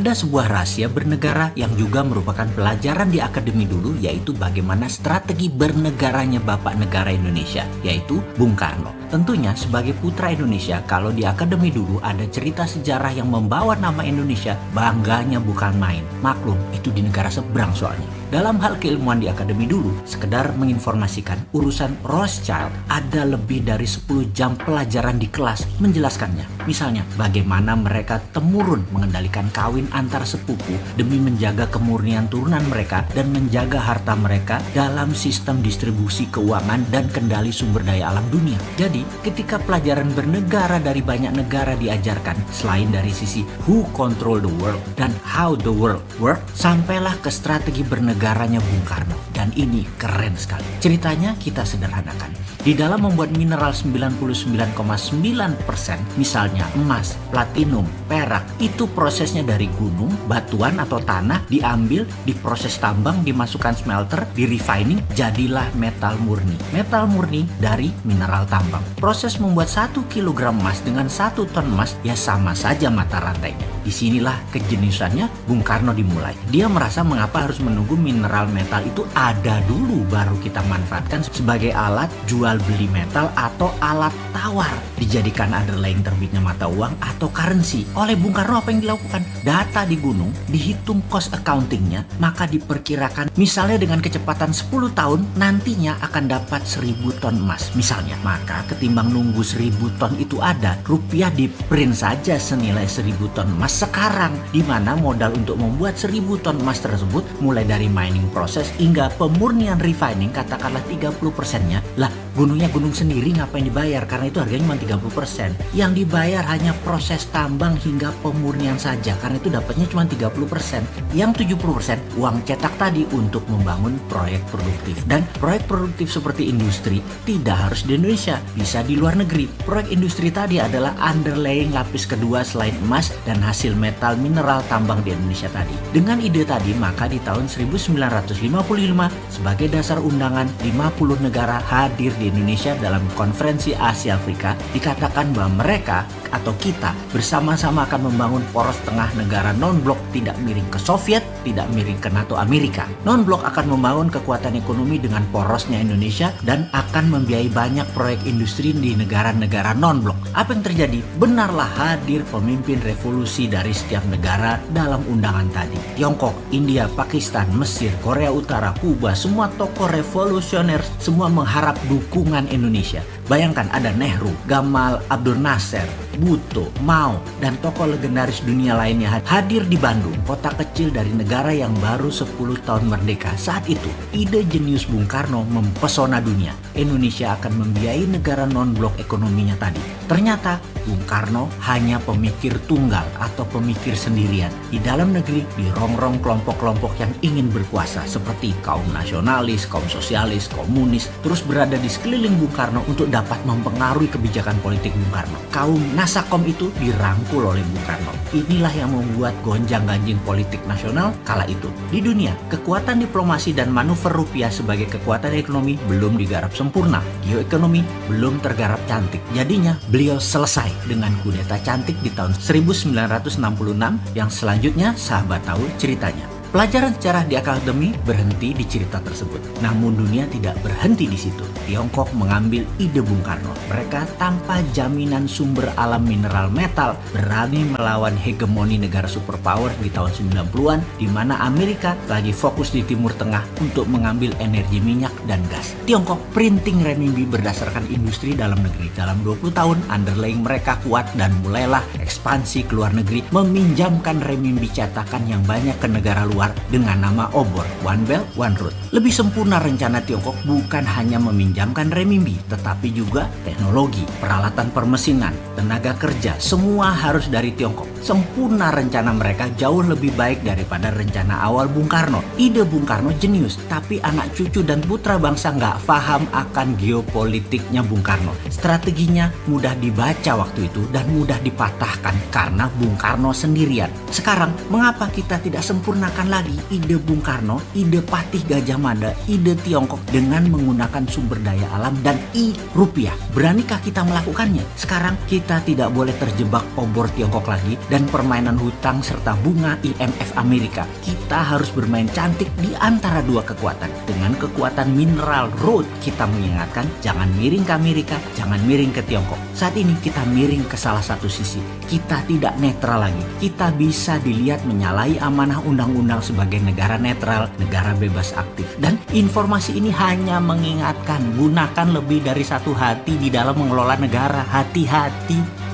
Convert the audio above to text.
Ada sebuah rahasia bernegara yang juga merupakan pelajaran di akademi dulu, yaitu bagaimana strategi bernegaranya Bapak Negara Indonesia, yaitu Bung Karno. Tentunya sebagai putra Indonesia, kalau di akademi dulu ada cerita sejarah yang membawa nama Indonesia, bangganya bukan main. Maklum, itu di negara seberang soalnya. Dalam hal keilmuan di akademi dulu, sekedar menginformasikan urusan Rothschild, ada lebih dari 10 jam pelajaran di kelas menjelaskannya. Misalnya, bagaimana mereka temurun mengendalikan kawin antar sepupu demi menjaga kemurnian turunan mereka dan menjaga harta mereka dalam sistem distribusi keuangan dan kendali sumber daya alam dunia. Jadi, ketika pelajaran bernegara dari banyak negara diajarkan, selain dari sisi who control the world dan how the world work, sampailah ke strategi bernegara Bung Karno. Dan ini keren sekali. Ceritanya kita sederhanakan. Di dalam membuat mineral 99,9%, misalnya emas, platinum, perak, itu prosesnya dari gunung, batuan atau tanah, diambil, diproses tambang, dimasukkan smelter, di refining, jadilah metal murni. Metal murni dari mineral tambang. Proses membuat 1 kg emas dengan 1 ton emas ya sama saja mata rantainya. Disinilah kejeniusannya Bung Karno dimulai. Dia merasa mengapa harus menunggu mineral metal itu ada dulu baru kita manfaatkan sebagai alat jual beli metal atau alat tawar, dijadikan underlying terbitnya mata uang atau currency. Oleh Bung Karno apa yang dilakukan? Data di gunung, dihitung cost accountingnya, maka diperkirakan misalnya dengan kecepatan 10 tahun nantinya akan dapat 1000 ton emas misalnya. Maka ketimbang nunggu 1000 ton itu ada, rupiah di print saja senilai 1000 ton emas sekarang, di mana modal untuk membuat 1000 ton emas tersebut mulai dari mining proses hingga pemurnian refining katakanlah 30%-nya lah. Gunungnya gunung sendiri ngapain dibayar, karena itu harganya cuma 30%. Yang dibayar hanya proses tambang hingga pemurnian saja, karena itu dapatnya cuma 30%. Yang 70% uang cetak tadi untuk membangun proyek produktif. Dan proyek produktif seperti industri tidak harus di Indonesia, bisa di luar negeri. Proyek industri tadi adalah underlying lapis kedua selain emas dan hasil metal mineral tambang di Indonesia tadi. Dengan ide tadi, maka di tahun 1955 sebagai dasar undangan 50 negara hadir di Indonesia dalam konferensi Asia Afrika, dikatakan bahwa mereka atau kita bersama-sama akan membangun poros tengah negara non-blok, tidak miring ke Soviet, tidak miring ke NATO Amerika. Non-blok akan membangun kekuatan ekonomi dengan porosnya Indonesia dan akan membiayai banyak proyek industri di negara-negara non-blok. Apa yang terjadi? Benarlah hadir pemimpin revolusi dari setiap negara dalam undangan tadi. Tiongkok, India, Pakistan, Mesir, Korea Utara, Kuba, semua tokoh revolusioner semua mengharap dukungan Indonesia. Bayangkan ada Nehru, Gamal Abdul Nasser, Bhutto, Mao, dan tokoh legendaris dunia lainnya hadir di Bandung, kota kecil dari negara yang baru 10 tahun merdeka. Saat itu, ide jenius Bung Karno mempesona dunia. Indonesia akan membiayai negara non-blok ekonominya tadi. Ternyata, Bung Karno hanya pemikir tunggal atau pemikir sendirian. Di dalam negeri, dirongrong kelompok-kelompok yang ingin berkuasa seperti kaum nasionalis, kaum sosialis, komunis, terus berada di sekeliling Bung Karno untuk dapat mempengaruhi kebijakan politik Bung Karno. Kaum Nasakom itu dirangkul oleh Bung Karno. Inilah yang membuat gonjang-ganjing politik nasional kala itu. Di dunia, kekuatan diplomasi dan manuver rupiah sebagai kekuatan ekonomi belum digarap sempurna. Geoekonomi belum tergarap cantik. Jadinya, beliau selesai dengan kudeta cantik di tahun 1966 yang selanjutnya sahabat tahu ceritanya. Pelajaran sejarah di akademi berhenti di cerita tersebut. Namun dunia tidak berhenti di situ. Tiongkok mengambil ide Bung Karno. Mereka tanpa jaminan sumber alam mineral metal berani melawan hegemoni negara superpower di tahun 90-an, di mana Amerika lagi fokus di Timur Tengah untuk mengambil energi minyak dan gas. Tiongkok printing renminbi berdasarkan industri dalam negeri. Dalam 20 tahun underlying mereka kuat dan mulailah ekspansi ke luar negeri, meminjamkan renminbi cetakan yang banyak ke negara luar dengan nama obor, One Belt, One Road. Lebih sempurna rencana Tiongkok bukan hanya meminjamkan renminbi, tetapi juga teknologi, peralatan permesinan, tenaga kerja, semua harus dari Tiongkok. Sempurna rencana mereka jauh lebih baik daripada rencana awal Bung Karno. Ide Bung Karno jenius, tapi anak cucu dan putra bangsa nggak paham akan geopolitiknya Bung Karno. Strateginya mudah dibaca waktu itu dan mudah dipatahkan karena Bung Karno sendirian. Sekarang, mengapa kita tidak sempurnakan lagi ide Bung Karno, ide Patih Gajah Mada, ide Tiongkok dengan menggunakan sumber daya alam dan rupiah? Beranikah kita melakukannya? Sekarang kita tidak boleh terjebak obor Tiongkok lagi dan permainan hutang serta bunga IMF Amerika. Kita harus bermain cantik di antara dua kekuatan. Dengan kekuatan mineral Roth, kita mengingatkan jangan miring ke Amerika, jangan miring ke Tiongkok. Saat ini kita miring ke salah satu sisi. Kita tidak netral lagi. Kita bisa dilihat menyalahi amanah undang-undang sebagai negara netral, negara bebas aktif. Dan informasi ini hanya mengingatkan, gunakan lebih dari satu hati di dalam mengelola negara. Hati-hati.